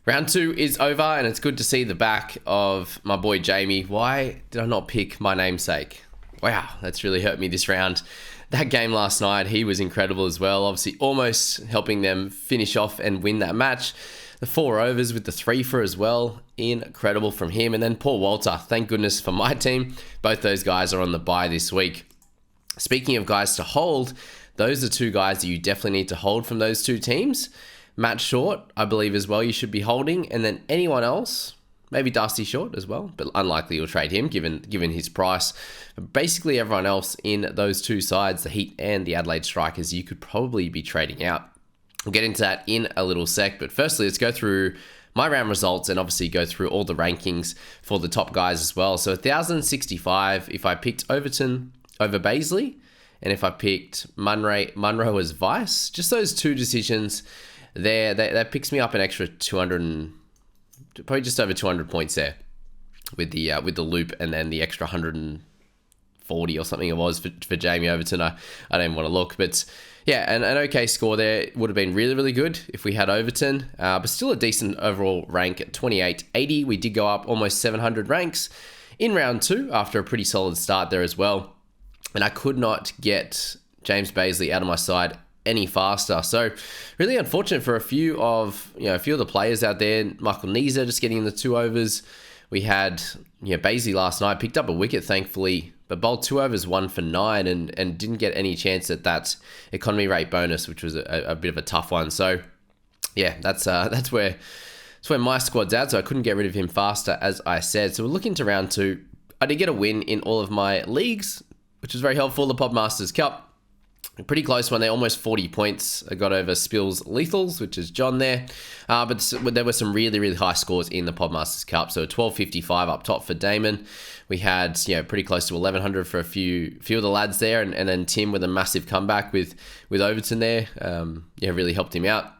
Round two is over, and it's good to see the back of my boy Jamie. Why did I not pick my namesake? Wow, that's really hurt me this round. That game last night, he was incredible as well. Obviously, almost helping them finish off and win that match. The 4 overs with the 3 for as well. Incredible from him. And then Paul Walter, thank goodness for my team. Both those guys are on the bye this week. Speaking of guys to hold, those are 2 guys that you definitely need to hold from those 2 teams. Matt Short, I believe as well, you should be holding. And then anyone else, maybe Dusty Short as well, but unlikely you'll trade him given his price. But basically everyone else in those 2 sides, the Heat and the Adelaide Strikers, you could probably be trading out. We'll get into that in a little sec, but firstly, let's go through my round results and obviously go through all the rankings for the top guys as well. So 1,065, if I picked Overton over Baisley, and if I picked Munro as vice, just those 2 decisions there, that picks me up an extra 200, probably just over 200 points there with the loop, and then the extra 140 or something it was for Jamie Overton. I don't even want to look, but yeah, an okay score there. Would have been really, really good if we had Overton, but still a decent overall rank at 2880. We did go up almost 700 ranks in round 2 after a pretty solid start there as well. And I could not get James Baisley out of my side any faster. So really unfortunate for a few of the players out there. Michael Neeser just getting in the 2 overs. We had Baisley last night, picked up a wicket thankfully, but bowled 2 overs 1 for 9 and didn't get any chance at that economy rate bonus, which was a bit of a tough one. So yeah, that's where my squad's at. So I couldn't get rid of him faster, as I said. So we're looking to round 2. I did get a win in all of my leagues, which was very helpful. The Podmasters Cup, a pretty close one there, almost 40 points. I got over Spills Lethals, which is John there. But there were some really, really high scores in the Podmasters Cup. So 1255 up top for Damon. We had pretty close to 1100 for a few of the lads there. And then Tim with a massive comeback with Overton there. Really helped him out.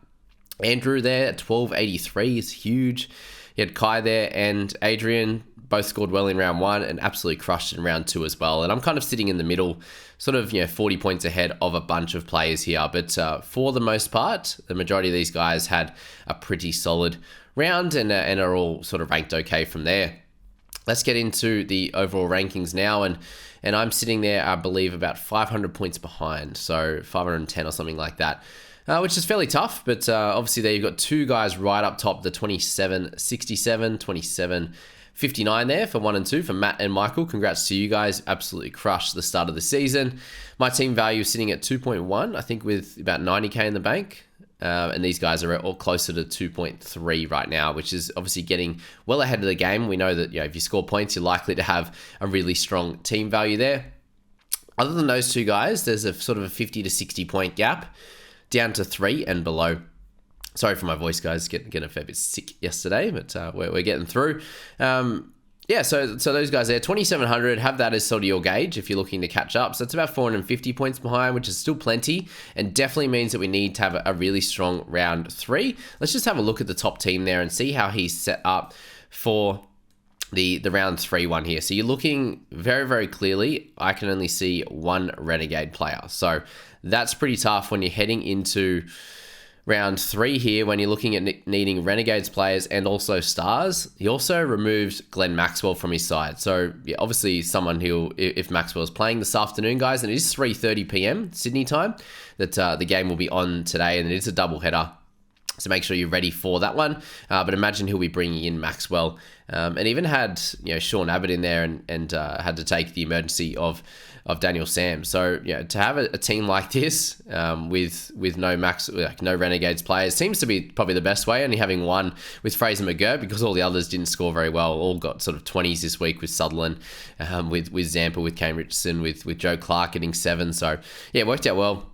Andrew there at 1283 is huge. You had Kai there and Adrian. Both scored well in round 1 and absolutely crushed in round 2 as well. And I'm kind of sitting in the middle, sort of 40 points ahead of a bunch of players here. But for the most part, the majority of these guys had a pretty solid round and are all sort of ranked okay from there. Let's get into the overall rankings now. And I'm sitting there, I believe, about 500 points behind. So 510 or something like that. Which is fairly tough, but obviously there you've got 2 guys right up top, the 2767, 2759 there for 1 and 2 for Matt and Michael. Congrats to you guys. Absolutely crushed the start of the season. My team value is sitting at 2.1, I think with about 90k in the bank. And these guys are all closer to 2.3 right now, which is obviously getting well ahead of the game. We know that if you score points, you're likely to have a really strong team value there. Other than those 2 guys, there's a sort of a 50 to 60 point gap down to 3 and below. Sorry for my voice, guys. Getting a fair bit sick yesterday, but we're getting through. So those guys there, 2,700, have that as sort of your gauge if you're looking to catch up. So it's about 450 points behind, which is still plenty, and definitely means that we need to have a really strong round 3. Let's just have a look at the top team there and see how he's set up for the round 3 one here. So you're looking very, very clearly, I can only see 1 Renegade player. So that's pretty tough when you're heading into round 3 here, when you're looking at needing Renegades players and also stars. He also removed Glenn Maxwell from his side. So yeah, obviously someone who, if Maxwell's playing this afternoon, guys, and it is 3:30 p.m. Sydney time, that the game will be on today, and it is a double header. So make sure you're ready for that one. But imagine he'll be bringing in Maxwell, and even had Sean Abbott in there, and had to take the emergency of Daniel Sam. So to have a team like this with no Renegades players seems to be probably the best way. Only having 1 with Fraser McGurk, because all the others didn't score very well. All got sort of 20s this week with Sutherland, with Zampa, with Kane Richardson, with Joe Clark getting 7. So yeah, it worked out well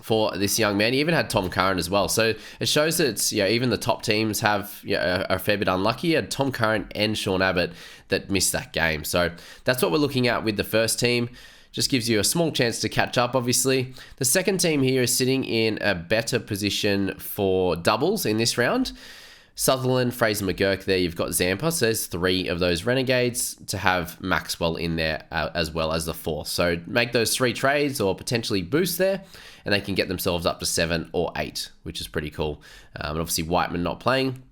for this young man. He even had Tom Curran as well. So it shows that it's, even the top teams have a fair bit unlucky. He had Tom Curran and Sean Abbott that missed that game. So that's what we're looking at with the first team. Just gives you a small chance to catch up, obviously. The second team here is sitting in a better position for doubles in this round. Sutherland, Fraser McGurk there. You've got Zampa. So there's 3 of those Renegades to have Maxwell in there as well as the 4th. So make those 3 trades or potentially boost there, and they can get themselves up to 7 or 8, which is pretty cool. And obviously Whiteman not playing.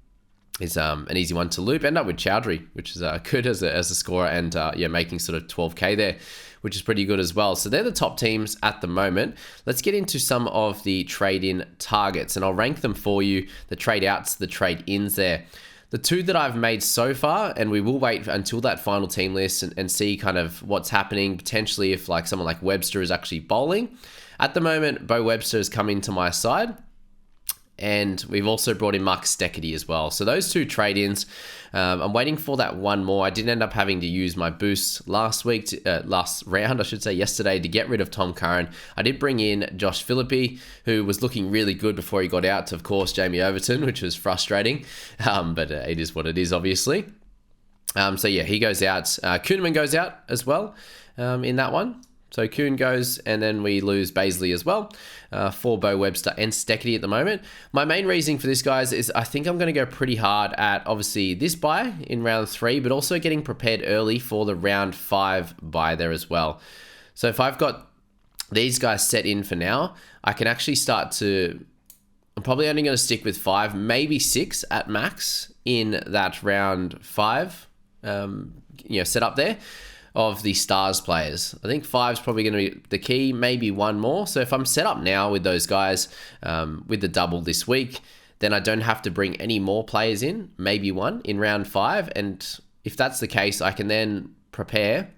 is an easy one to loop. End up with Chowdhury, which is good as a scorer, and making sort of 12k there, which is pretty good as well. So they're the top teams at the moment. Let's get into some of the trade-in targets, and I'll rank them for you, the trade-outs, the trade-ins there. The two that I've made so far, and we will wait until that final team list and see kind of what's happening, potentially if like someone like Webster is actually bowling. At the moment, Bo Webster has come into my side, and we've also brought in Mark Steckity as well. So those two trade-ins, I'm waiting for that one more. I did end up having to use my boost last round, I should say, yesterday, to get rid of Tom Curran. I did bring in Josh Philippi, who was looking really good before he got out to, of course, Jamie Overton, which was frustrating, but it is what it is, obviously. So yeah, he goes out. Kuhneman goes out as well in that one. So Kuhn goes, and then we lose Baisley as well for Bo Webster and Steckity at the moment. My main reasoning for this, guys, is I think I'm going to go pretty hard at, obviously, this buy in round 3, but also getting prepared early for the round 5 buy there as well. So if I've got these guys set in for now, I can actually start to... I'm probably only going to stick with 5, maybe 6 at max in that round 5 set up there of the stars players. I think 5 is probably going to be the key, maybe one more. So if I'm set up now with those guys with the double this week, then I don't have to bring any more players in, maybe one in round 5. And if that's the case, I can then prepare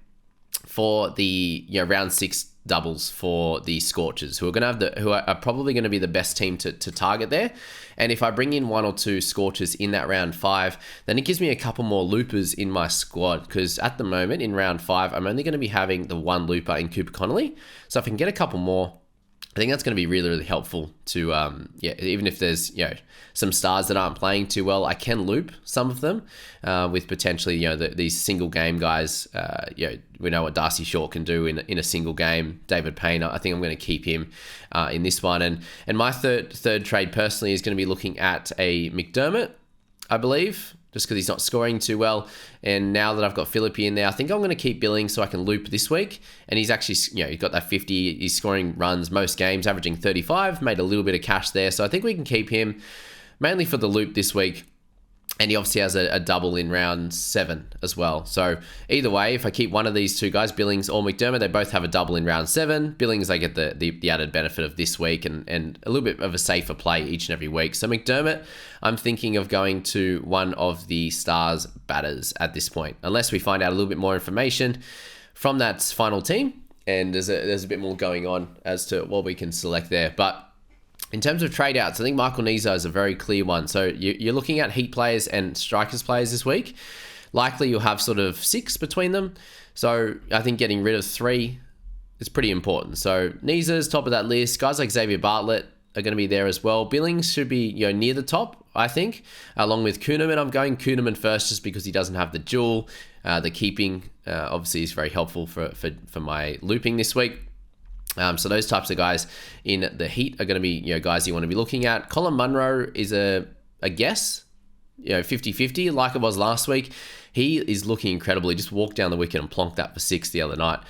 for the round 6 doubles for the Scorchers, who are probably going to be the best team to target there. And if I bring in 1 or 2 Scorchers in that round 5, then it gives me a couple more loopers in my squad, because at the moment in round 5, I'm only going to be having the 1 looper in Cooper Connolly. So if I can get a couple more, I think that's going to be really, really helpful to, even if there's, some stars that aren't playing too well, I can loop some of them with potentially, these single game guys. We know what Darcy Short can do in a single game. David Payne, I think I'm going to keep him in this one. And my third trade personally is going to be looking at a McDermott, I believe, just because he's not scoring too well. And now that I've got Philippi in there, I think I'm going to keep Billing so I can loop this week. And he's actually, he's got that 50, he's scoring runs most games, averaging 35, made a little bit of cash there. So I think we can keep him mainly for the loop this week. And he obviously has a double in round 7 as well. So either way, if I keep one of these two guys, Billings or McDermott, they both have a double in round 7. Billings, I get the added benefit of this week and a little bit of a safer play each and every week. So McDermott, I'm thinking of going to one of the Stars batters at this point, unless we find out a little bit more information from that final team. And there's a bit more going on as to what we can select there. But in terms of trade outs, I think Michael Niza is a very clear one. So you're looking at Heat players and Strikers players this week. Likely you'll have sort of 6 between them. So I think getting rid of 3 is pretty important. So Niza's top of that list. Guys like Xavier Bartlett are going to be there as well. Billings should be near the top, I think, along with Kuhneman. I'm going Kuhneman first just because he doesn't have the duel. The keeping obviously is very helpful for my looping this week. So those types of guys in the Heat are going to be, guys you want to be looking at. Colin Munro is a guess, 50-50 like it was last week. He is looking incredible. He just walked down the wicket and plonked that for 6 the other night,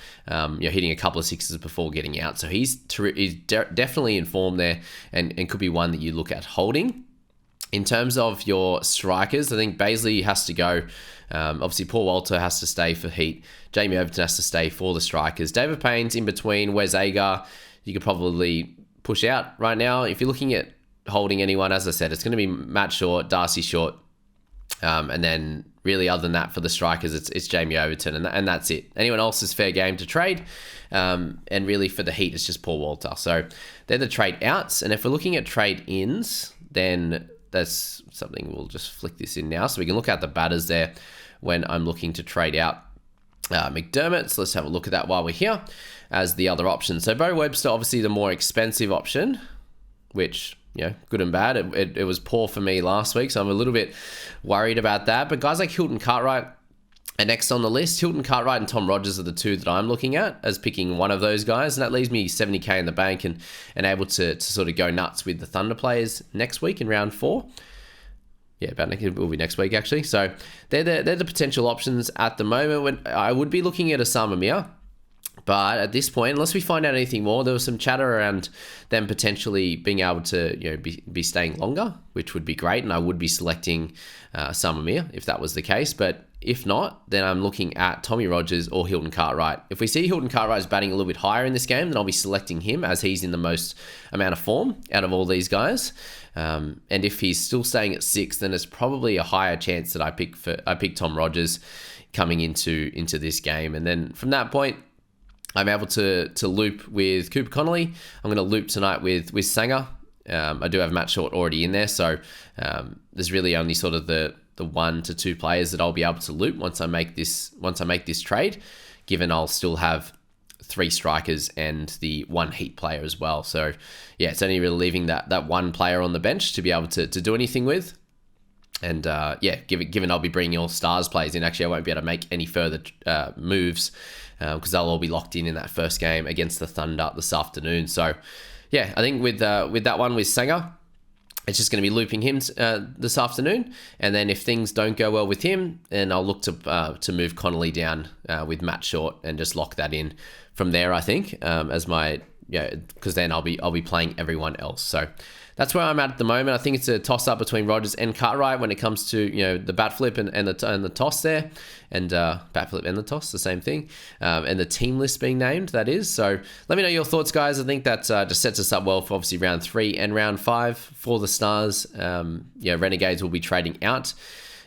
hitting a couple of 6s before getting out. So he's definitely in form there and could be one that you look at holding. In terms of your strikers, I think Baisley has to go. Obviously, Paul Walter has to stay for Heat. Jamie Overton has to stay for the strikers. David Payne's in between. Wes Agar, you could probably push out right now. If you're looking at holding anyone, as I said, it's going to be Matt Short, Darcy Short, and then really other than that for the strikers, it's Jamie Overton, and that's it. Anyone else is fair game to trade. And really for the Heat, it's just Paul Walter. So they're the trade outs. And if we're looking at trade ins, then that's something we'll just flick this in now so we can look at the batters there when I'm looking to trade out McDermott. So let's have a look at that while we're here as the other option. So Bo Webster, obviously the more expensive option, which, good and bad. It was poor for me last week, so I'm a little bit worried about that. But guys like Hilton Cartwright are next on the list. Hilton Cartwright and Tom Rogers are the two that I'm looking at as picking one of those guys. And that leaves me 70k in the bank and able to sort of go nuts with the Thunder players next week in round 4. Yeah, it will be next week, actually. So they're the potential options at the moment. When I would be looking at Osama Mir, But at this point, unless we find out anything more, there was some chatter around them potentially being able to, be staying longer, which would be great. And I would be selecting Samamir if that was the case. But if not, then I'm looking at Tommy Rogers or Hilton Cartwright. If we see Hilton Cartwright is batting a little bit higher in this game, then I'll be selecting him as he's in the most amount of form out of all these guys. And if he's still staying at 6, then it's probably a higher chance that I pick Tom Rogers coming into this game. And then from that point, I'm able to loop with Cooper Connolly. I'm going to loop tonight with Sanger. I do have Matt Short already in there, so there's really only sort of the 1 to 2 players that I'll be able to loop once I make this trade, given I'll still have 3 strikers and the 1 heat player as well. So yeah, it's only really leaving that 1 player on the bench to be able to do anything with. And given I'll be bringing all stars players in, actually I won't be able to make any further moves because they'll all be locked in that first game against the Thunder this afternoon. So yeah, I think with that one with Sanger, it's just going to be looping him this afternoon. And then if things don't go well with him, then I'll look to move Connolly down with Matt Short and just lock that in from there, I think, as my, because then I'll be playing everyone else. So that's where I'm at the moment. I think it's a toss-up between Rogers and Cartwright when it comes to, the bat flip and the toss there. And bat flip and the toss, the same thing. And the team list being named, that is. So let me know your thoughts, guys. I think that just sets us up well for obviously round 3 and round 5 for the Stars. Renegades will be trading out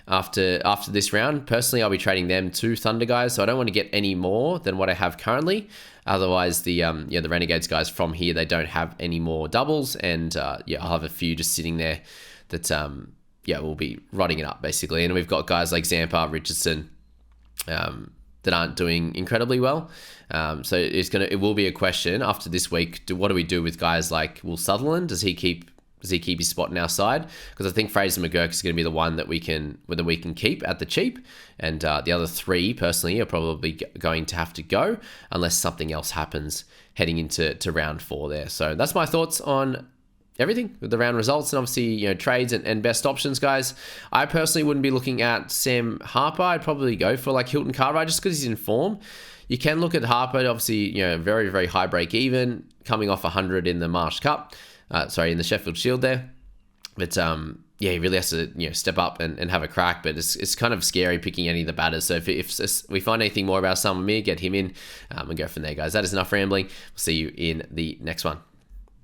after this round. Personally, I'll be trading them to Thunder guys, so I don't want to get any more than what I have currently. Otherwise, the Renegades guys from here, they don't have any more doubles, and I'll have a few just sitting there that we'll be rotting it up basically. And we've got guys like Zampa, Richardson that aren't doing incredibly well. So it will be a question after this week. What do we do with guys like Will Sutherland? Does he keep his spot in our side? Because I think Fraser McGurk is going to be the one that we can keep at the cheap, and the other 3 personally are probably going to have to go unless something else happens heading into round 4 there. So that's my thoughts on everything with the round results and obviously trades and best options, guys. I personally wouldn't be looking at Sam Harper. I'd probably go for like Hilton Cartwright just because he's in form. You can look at Harper, obviously very, very high break even, coming off 100 in the Marsh Cup. In the Sheffield Shield there. But he really has to step up and have a crack. But it's kind of scary picking any of the batters. So if we find anything more about Samamir, get him in and go from there, guys. That is enough rambling. We'll see you in the next one.